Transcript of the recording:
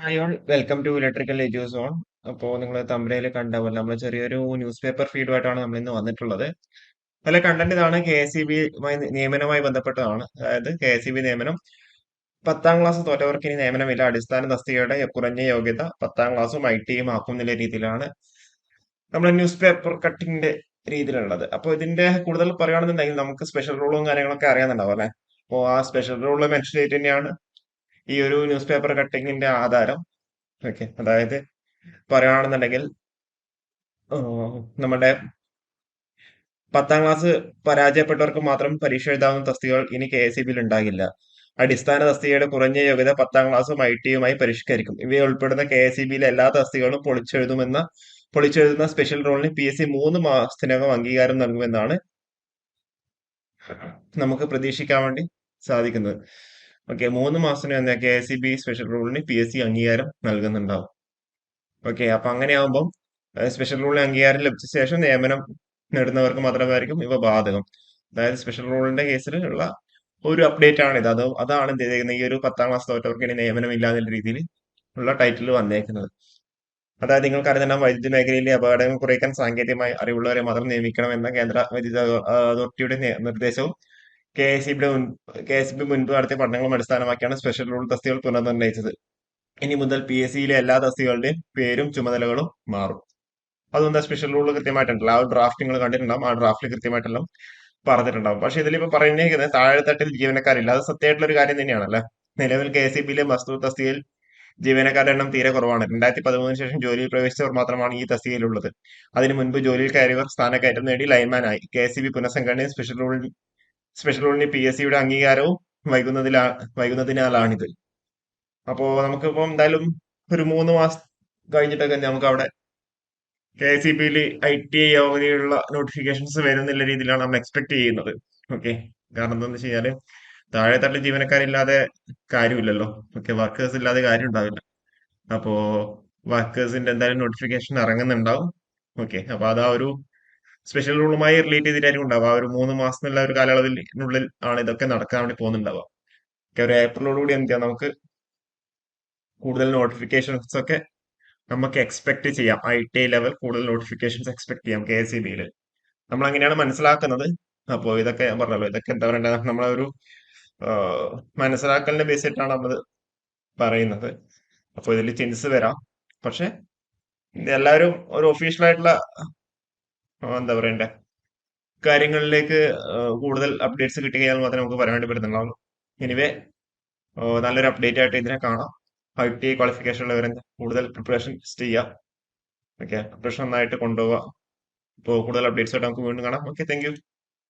Hi all welcome to electrical edu zone. അപ്പോൾ നിങ്ങൾ തമ്പനയിൽ കണ്ടാവുമല്ലോ, നമ്മൾ ചെറിയൊരു ന്യൂസ് പേപ്പർ ഫീഡുമായിട്ടാണ് നമ്മൾ ഇന്ന് വന്നിട്ടുള്ളത്. അതിലെ കണ്ടന്റ് ഇതാണ്: കെ എസ് ഇ ബി നിയമനവുമായി ബന്ധപ്പെട്ടതാണ്. അതായത് കെ എസ് ഇ ബി നിയമനം, 10ാം ക്ലാസ് തോറ്റവർക്ക് ഇനി നിയമനമില്ല, അടിസ്ഥാന തസ്തികയുടെ കുറഞ്ഞ യോഗ്യത 10ാം ക്ലാസ്സും ഐ ടിയും ആക്കും എന്നുള്ള രീതിയിലാണ് നമ്മുടെ ന്യൂസ് പേപ്പർ കട്ടിങ്ങിന്റെ രീതിയിലുള്ളത്. അപ്പോൾ ഇതിന്റെ കൂടുതൽ പറയുകയാണെന്നുണ്ടെങ്കിൽ നമുക്ക് സ്പെഷ്യൽ റൂളും കാര്യങ്ങളൊക്കെ അറിയാന്നുണ്ടാവും അല്ലെ. അപ്പോൾ ആ സ്പെഷ്യൽ റൂൾ മെൻഷൻ ചെയ്തിട്ട് തന്നെയാണ് ഈ ഒരു ന്യൂസ് പേപ്പർ കട്ടിങ്ങിന്റെ ആധാരം. ഓക്കെ, അതായത് പറയുകയാണെന്നുണ്ടെങ്കിൽ നമ്മുടെ 10ാം ക്ലാസ് പരാജയപ്പെട്ടവർക്ക് മാത്രം പരീക്ഷ എഴുതാവുന്ന തസ്തികകൾ ഇനി കെ എസ് ഇ ബിയിൽ ഉണ്ടാകില്ല. അടിസ്ഥാന തസ്തികയുടെ കുറഞ്ഞ യോഗ്യത 10ാം ക്ലാസ്സും ഐ ടിയുമായി പരിഷ്കരിക്കും. ഇവയിൽ ഉൾപ്പെടുന്ന കെ എസ് ഇ ബിയിലെ എല്ലാ തസ്തികകളും പൊളിച്ചെഴുതുന്ന സ്പെഷ്യൽ റോളിന് പി എസ് സി 3 മാസത്തിനകം അംഗീകാരം നൽകുമെന്നാണ് നമുക്ക് പ്രതീക്ഷിക്കാൻ വേണ്ടി സാധിക്കുന്നത്. ഓക്കെ, 3 മാസത്തിന് K S E B special റൂളിന് പി എസ് സി അംഗീകാരം നൽകുന്നുണ്ടാവും. ഓക്കെ, അപ്പൊ അങ്ങനെയാവുമ്പം സ്പെഷ്യൽ റൂളിന് അംഗീകാരം ലഭിച്ച ശേഷം നിയമനം നേടുന്നവർക്ക് മാത്രമായിരിക്കും ഇവ ബാധകം. അതായത് സ്പെഷ്യൽ റൂളിന്റെ കേസിൽ ഉള്ള ഒരു അപ്ഡേറ്റ് ആണ് ഇത്. അതാണ് എന്ത് ചെയ്തേക്കുന്നത്, ഈ ഒരു 10ാം ക്ലാസ് തോറ്റവർക്ക് ഇനി നിയമനം ഇല്ല എന്നുള്ള രീതിയിൽ ഉള്ള ടൈറ്റിൽ വന്നേക്കുന്നത്. അതായത് നിങ്ങൾക്ക് അറിയാം, വൈദ്യുതി മേഖലയിലെ അപകടങ്ങൾ കുറയ്ക്കാൻ സാങ്കേതികമായി അറിവുള്ളവരെ മാത്രം നിയമിക്കണം എന്ന കേന്ദ്ര വൈദ്യുത അതോറിറ്റിയുടെ നിർദ്ദേശവും കെ എസ് ബി മുൻപ് നടത്തിയ പഠനങ്ങളും അടിസ്ഥാനമാക്കിയാണ് സ്പെഷ്യൽ റൂൾ തസ്തികകൾ പുനർനിർണയിച്ചത്. ഇനി മുതൽ പി എസ് സിയിലെ എല്ലാ തസ്തികകളുടെയും പേരും ചുമതലകളും മാറും. അതെന്താ, സ്പെഷ്യൽ റൂൾ കൃത്യമായിട്ടുണ്ടല്ലോ, ആ ഒരു ഡ്രാഫ്റ്റ് നിങ്ങൾ കണ്ടിട്ടുണ്ടാവും. ആ ഡ്രാഫ്റ്റിൽ കൃത്യമായിട്ടെല്ലാം പറഞ്ഞിട്ടുണ്ടാവും. പക്ഷെ ഇതിലിപ്പോ പറഞ്ഞിരിക്കുന്നത് താഴെത്തട്ടിൽ ജീവനക്കാരില്ല. അത് സത്യമായിട്ടുള്ള ഒരു കാര്യം തന്നെയാണല്ലേ. നിലവിൽ കെ എസ് ഇ ബിയിലെ മസ്ദൂർ തസ്തികയിൽ ജീവനക്കാരുടെ എണ്ണം തീരെ കുറവാണ്. 2013 ശേഷം ജോലിയിൽ പ്രവേശിച്ചവർ മാത്രമാണ് ഈ തസ്തികയിലുള്ളത്. അതിനു മുൻപ് ജോലിയിൽ കയറിയവർ സ്ഥാനക്കയറ്റം നേടി ലൈൻമാനായി. കെ എസ് ഇ ബി പുനഃസംഘടനയും സ്പെഷ്യൽ റൂളിന് പി എസ് സിയുടെ അംഗീകാരവും വൈകുന്നതിനാലാണിത്. അപ്പോ നമുക്കിപ്പം എന്തായാലും ഒരു 3 മാസം കഴിഞ്ഞിട്ടൊക്കെ നമുക്ക് അവിടെ കെ എസ് ഇ ബിയിൽ ഐ ടി ഐ യോഗ്യതയുള്ള നോട്ടിഫിക്കേഷൻസ് വരുന്നില്ല രീതിയിലാണ് നമ്മൾ എക്സ്പെക്ട് ചെയ്യുന്നത്. ഓക്കെ, കാരണം എന്താണെന്ന് വെച്ച് കഴിഞ്ഞാല് താഴെത്തട്ടിൽ ജീവനക്കാരില്ലാതെ കാര്യമില്ലല്ലോ. ഓക്കെ, വർക്കേഴ്സ് ഇല്ലാതെ കാര്യം ഉണ്ടാവില്ല. അപ്പോ വർക്കേഴ്സിന്റെ എന്തായാലും നോട്ടിഫിക്കേഷൻ ഇറങ്ങുന്നുണ്ടാവും. ഓക്കെ, അപ്പൊ അത് ആ ഒരു സ്പെഷ്യൽ റൂളുമായി റിലേറ്റ് ചെയ്തിട്ടായിരിക്കും ഉണ്ടാവുക. ആ ഒരു 3 മാസം എന്നുള്ള ഒരു കാലയളവിനുള്ളിൽ ആണ് ഇതൊക്കെ നടക്കാൻ വേണ്ടി പോകുന്നുണ്ടാവുക. ഓക്കെ, ഒരു ഏപ്രിലോടുകൂടി എന്ത് ചെയ്യാം, നമുക്ക് കൂടുതൽ നോട്ടിഫിക്കേഷൻസ് ഒക്കെ നമുക്ക് എക്സ്പെക്ട് ചെയ്യാം. ഐ ടി ഐ ലെവൽ കൂടുതൽ നോട്ടിഫിക്കേഷൻസ് എക്സ്പെക്ട് ചെയ്യാം കെ എസ് ഇ ബിയിൽ. നമ്മൾ അങ്ങനെയാണ് മനസ്സിലാക്കുന്നത്. അപ്പോൾ ഇതൊക്കെ ഞാൻ പറഞ്ഞല്ലോ, ഇതൊക്കെ എന്താ പറയണ്ടത്, നമ്മളെ ഒരു മനസ്സിലാക്കലിനെ ബേസ് ചെയ്തിട്ടാണ് നമ്മൾ പറയുന്നത്. അപ്പോൾ ഇതിൽ ചേഞ്ചസ് വരാം. പക്ഷെ എല്ലാവരും ഒരു ഒഫീഷ്യൽ ആയിട്ടുള്ള എന്താ പറയണ്ടേ കാര്യങ്ങളിലേക്ക് കൂടുതൽ അപ്ഡേറ്റ്സ് കിട്ടി കഴിഞ്ഞാൽ മാത്രമേ നമുക്ക് പറയാൻ വേണ്ടി പറ്റുന്നുള്ളൂ. എനിവേ, നല്ലൊരു അപ്ഡേറ്റ് ആയിട്ട് ഇതിനെ കാണാം. ഐ ടി ക്വാളിഫിക്കേഷൻ ഉള്ളവരെ കൂടുതൽ പ്രിപ്പറേഷൻ ചെയ്യാം. ഓക്കെ, പ്രിപ്പറേഷൻ നന്നായിട്ട് കൊണ്ടുപോവുക. ഇപ്പോൾ കൂടുതൽ അപ്ഡേറ്റ്സ് ആയിട്ട് നമുക്ക് വീണ്ടും കാണാം. Okay, thank you.